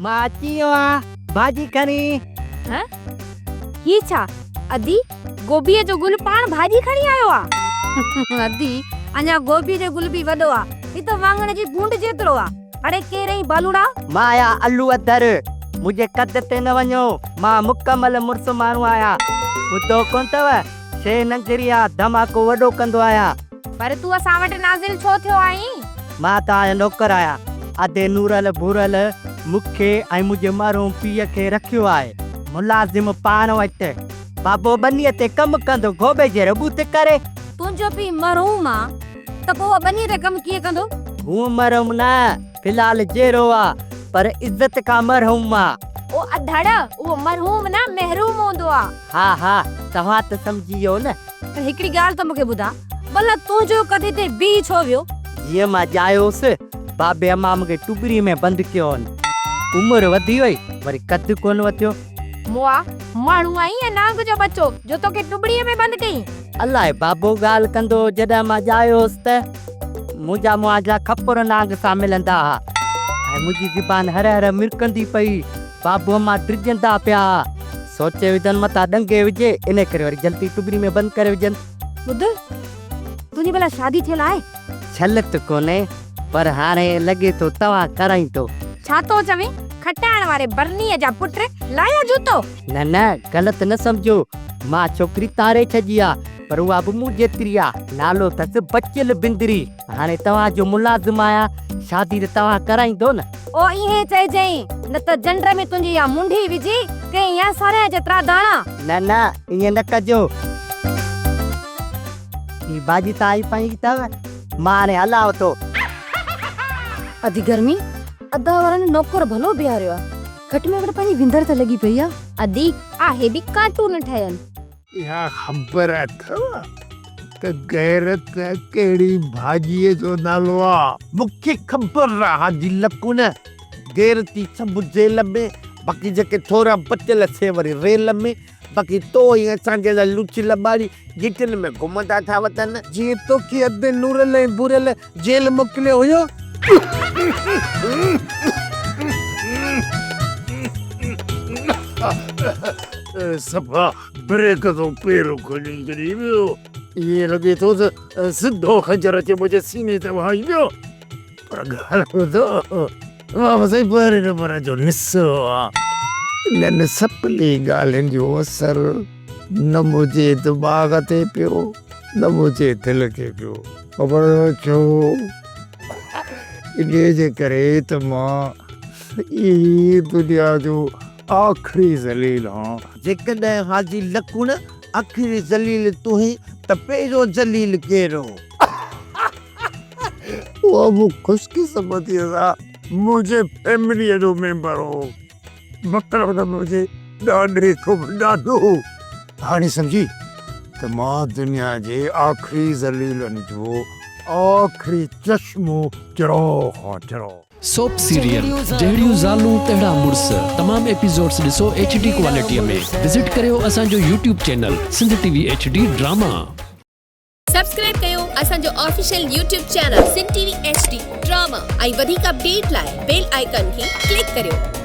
मां अची वियो आ भाॼी खणी। हैं? ही छा? अदी गोभी जो गुल पाण भाॼी खणी आयो आ? अदी अञा गोभी जो गुल भी वॾो आ, ही तो वांगण जी बूंद जेतिरो आ। अड़े केरई बालूड़ा? माया आलू अदर मुझे कद ते न वञो, मां मुकमल मुर्स माण्हू आया। ॿुधो कोन तव शे नगरिया धमाको वॾो कंदो आया। पर तू असां वटि नाज़िल छो थियो आई? मां तव्हांजो नौकर आया। अधे नूरल भूरल मूंखे ऐं मुंहिंजे मरहूम पीउ खे रखियो आहे मुलाज़िम पाण वटि। बाबो बनीअ ते कमु कंदो गोबे जे रबूत करे। तुंहिंजो पीउ मरहूम आ त पोइ बनीअ ते कमु कीअं कंदो? हूं मरहूम न, फिलहाल जेरो आ, पर इज्जत खां मरहूम आ। ओ अधड़, उहो मरहूम न महरूम हूंदो आ। हा हा तव्हां त सम्झी वियो न। त हिकिड़ी ॻाल्हि त मूंखे ॿुधा, भला तुंहिंजो कदे ते बी छो वियो? जीअं मां जायोसि बाबे अम्मा मूंखे टुबरी में बंदि कयो। उमिरि वधी वई वरी कद कोन वधियो। मुआ माण्हू आई ऐं नांग जो बच्चो जो तोखे टुबड़ीअ में बंदि कई। अलाए बाबो ॻाल्हि कंदो जॾहिं मां जायोसि त मुंहिंजा मुआजा खपुर नांग सां मिलंदा हुआ ऐं मुंहिंजी ज़ुबान हर हर मिरकंदी पई। बाबू अम्मा ड्रिजंदा पिया, सोचे विझनि मथां डंगे विझे, इन करे वरी जल्दी टुबरी में बंदि करे विझनि। ॿुध, तुंहिंजी भला शादी थियल आहे? छल त कोन्हे, पर हाणे लॻे थो तव्हां कराई तो। छा तो चवे? खटाइण वारे बरनीअ जा पुट लाया जूतो? न न ग़लति न सम्झो, मां छोकिरी तारे छॾी आ, पर उहा बि मूं जेतिरी आ। नालो अथसि बचियल बिंदरी। हाणे तव्हांजो मुलाज़िम आया, शादी त तव्हां कराईंदो न। ओ इहे चइजांइ, न त जंड में तुंहिंजी या मुंडी विझी कई या सारे जेतिरा दाणा। न न ईअं न कजो। ही भाॼी त आई पई अथव, मां हाणे हलांव थो। अधी गर्मी अदा वारनि नौकर भलो बिहारियो आहे, घटि में घटि पंहिंजी विंदर त लॻी पई आहे। अदी आहे बि कार्टून ठहियनि। या ख़बर अथव त गैरत कहिड़ी भाॼीअ जो नालो आहे? मूंखे ख़बर आहे हाजी लकुन, गैरती सभु जेल में, बाक़ी जेके थोरा बचियल से वरी रेल में, बाक़ी तो ही असांजे लाइ लुचिल ॿारी गिटिन में घुमंदा था वतन। जीअं तोखे अधे नूरल ऐं बुरल जेल मोकिलियो हुयो। सफ़ा ब्रेक तो पेरो खोली करी वियो। ये लॻे थो त सिधो खंजर अचे मुंहिंजे सीने ते वहाई वियो। पर ॻाल्हि ॿुधो, मां बसि ॿारहें नंबर जो हिसो आहे। इन्हनि सभिनी ॻाल्हियुनि जो असरु न मुंहिंजे दिमाग़ ते पियो न मुंहिंजे दिलि खे पियो। ख़बर छो? इन जे करे त मां ई दुनिया जो आख़िरी ज़लील आहियां। जेकॾहिं हाजी लकुन आख़िरी ज़लील तूं ही त पहिरियों ज़लील कहिड़ो? उहा बि ख़ुशकिस्मतीअ सां मुंहिंजे फैमिलीअ जो मेंबर हो, मतिलबु त मुंहिंजे ॾाॾे खां बि ॾाढो। हाणे सम्झी त मां दुनिया जे आख़िरी ज़लीलनि जो आख़िरी चश्मो चढ़ो खां चढ़ो। सोप सीरियल जहिड़ियूं ज़ालूं तहिड़ा मुड़स तमाम एपिसोड्स ॾिसो HD क्वालिटीअ में। विज़िट करियो असांजो YouTube channel Sindh TV HD drama. Subscribe कयो असांजो official YouTube channel Sindh TV HD drama ऐं वधीक अपडेट लाइ बेल आइकन खे क्लिक करियो।